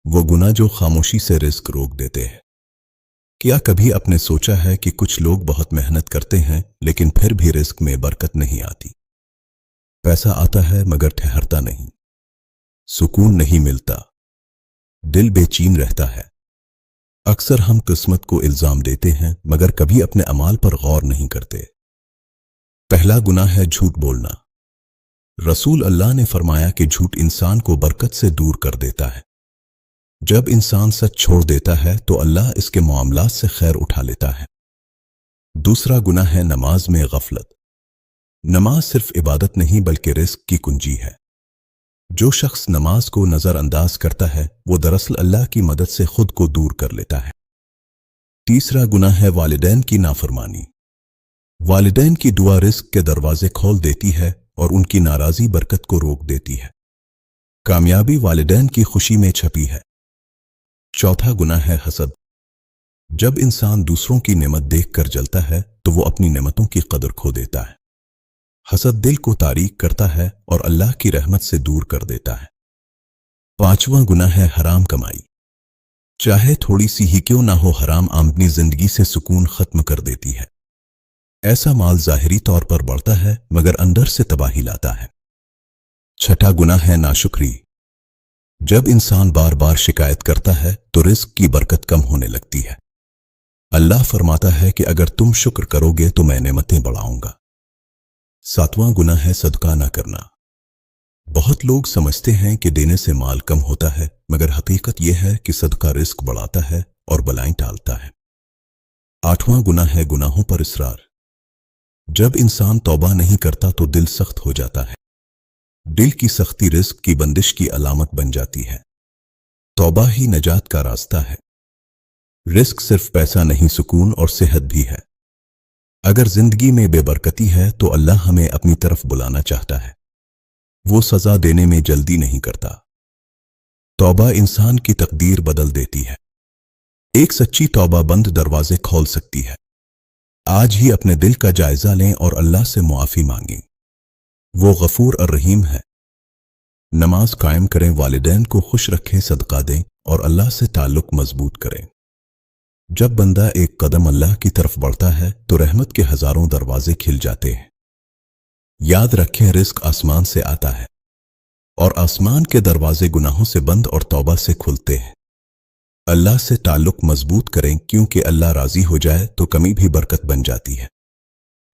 وہ गुनाह जो खामोशी से रिस्क रोक देते हैं। क्या कभी आपने सोचा है कि कुछ लोग बहुत मेहनत करते हैं लेकिन फिर भी रिस्क में बरकत नहीं आती। पैसा आता है मगर ठहरता नहीं, सुकून नहीं मिलता, दिल बेचैन रहता है। अक्सर हम किस्मत को इल्जाम देते हैं मगर कभी अपने अमाल पर गौर नहीं करते। पहला गुनाह है झूठ बोलना। रसूल अल्लाह ने फरमाया कि झूठ इंसान को बरकत से दूर कर देता है। जब इंसान सच छोड़ देता है तो अल्लाह इसके मामलात से खैर उठा लेता है। दूसरा गुनाह है नमाज में गफलत। नमाज सिर्फ इबादत नहीं बल्कि रिस्क की कुंजी है। जो शख्स नमाज को नजरअंदाज करता है वो दरअसल अल्लाह की मदद से खुद को दूर कर लेता है। तीसरा गुनाह है वालिदैन की नाफरमानी। वालिदैन की दुआ रिस्क के दरवाजे खोल देती है और उनकी नाराजी बरकत को रोक देती है। कामयाबी वालिदैन की खुशी में छपी है। चौथा गुनाह है हसद। जब इंसान दूसरों की नेमत देखकर जलता है तो वो अपनी नेमतों की कदर खो देता है। हसद दिल को तारीक करता है और अल्लाह की रहमत से दूर कर देता है। पांचवां गुनाह है हराम कमाई। चाहे थोड़ी सी ही क्यों ना हो, हराम आमदनी जिंदगी से सुकून खत्म कर देती है। ऐसा माल जाहिरी तौर पर बढ़ता है मगर अंदर से तबाही लाता है। छठा गुनाह है नाशुक्री। जब इंसान बार बार शिकायत करता है तो रिस्क की बरकत कम होने लगती है। अल्लाह फरमाता है कि अगर तुम शुक्र करोगे तो मैं नेमतें बढ़ाऊंगा। सातवां गुनाह है सदका न करना। बहुत लोग समझते हैं कि देने से माल कम होता है मगर हकीकत यह है कि सदका रिस्क बढ़ाता है और बलाएं टालता है। आठवां गुनाह है गुनाहों पर इसरार। जब इंसान तौबा नहीं करता तो दिल सख्त हो जाता है। दिल की सख्ती रिस्क की बंदिश की अलामत बन जाती है। तौबा ही नजात का रास्ता है। रिस्क सिर्फ पैसा नहीं, सुकून और सेहत भी है। अगर जिंदगी में बेबरकती है तो अल्लाह हमें अपनी तरफ बुलाना चाहता है। वो सजा देने में जल्दी नहीं करता। तौबा इंसान की तकदीर बदल देती है। एक सच्ची तौबा बंद दरवाजे खोल सकती है। आज ही अपने दिल का जायजा लें और अल्लाह से मुआफी मांगें। वो गफूर और रहीम है। नमाज कायम करें, वालिदैन को खुश रखें, सदका दें और अल्लाह से ताल्लुक मजबूत करें। जब बंदा एक कदम अल्लाह की तरफ बढ़ता है तो रहमत के हजारों दरवाजे खिल जाते हैं। याद रखें, रिस्क आसमान से आता है और आसमान के दरवाजे गुनाहों से बंद और तौबा से खुलते हैं। अल्लाह से ताल्लुक मजबूत करें क्योंकि अल्लाह राजी हो जाए तो कमी भी बरकत बन जाती है।